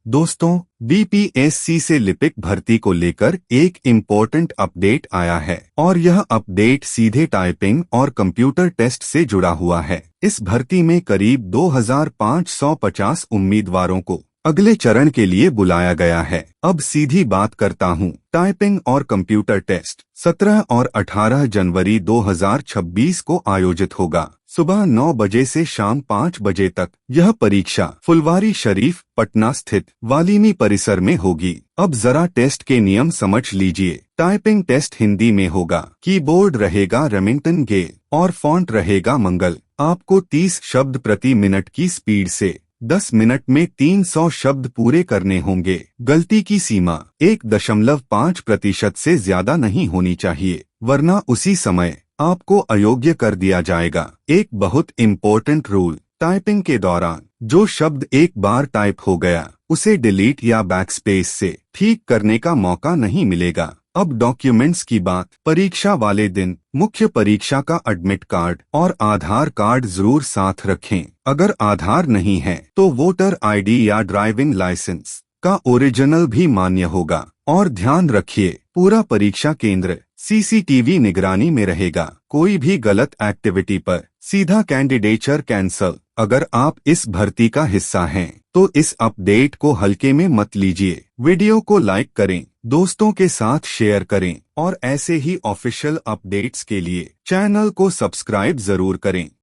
दोस्तों, बीपीएससी से लिपिक भर्ती को लेकर एक इम्पोर्टेंट अपडेट आया है और यह अपडेट सीधे टाइपिंग और कंप्यूटर टेस्ट से जुड़ा हुआ है। इस भर्ती में करीब 2550 उम्मीदवारों को अगले चरण के लिए बुलाया गया है। अब सीधी बात करता हूँ, टाइपिंग और कंप्यूटर टेस्ट 17 और 18 जनवरी 2026 को आयोजित होगा। सुबह 9 बजे से शाम 5 बजे तक यह परीक्षा फुलवारी शरीफ पटना स्थित वालिमी परिसर में होगी। अब जरा टेस्ट के नियम समझ लीजिए। टाइपिंग टेस्ट हिंदी में होगा, कीबोर्ड रहेगा रेमिंगटन गे और फॉन्ट रहेगा मंगल। आपको 30 शब्द प्रति मिनट की स्पीड से 10 मिनट में 300 शब्द पूरे करने होंगे। गलती की सीमा 1.5% से ज्यादा नहीं होनी चाहिए, वरना उसी समय आपको अयोग्य कर दिया जाएगा। एक बहुत इम्पोर्टेंट रूल, टाइपिंग के दौरान जो शब्द एक बार टाइप हो गया उसे डिलीट या बैकस्पेस से ठीक करने का मौका नहीं मिलेगा। अब डॉक्यूमेंट्स की बात, परीक्षा वाले दिन मुख्य परीक्षा का एडमिट कार्ड और आधार कार्ड जरूर साथ रखें। अगर आधार नहीं है तो वोटर आईडी या ड्राइविंग लाइसेंस का ओरिजिनल भी मान्य होगा। और ध्यान रखिए, पूरा परीक्षा केंद्र सीसीटीवी निगरानी में रहेगा। कोई भी गलत एक्टिविटी पर सीधा कैंडिडेचर कैंसल। अगर आप इस भर्ती का हिस्सा हैं तो इस अपडेट को हल्के में मत लीजिए। वीडियो को लाइक करें, दोस्तों के साथ शेयर करें और ऐसे ही ऑफिशियल अपडेट्स के लिए चैनल को सब्सक्राइब जरूर करें।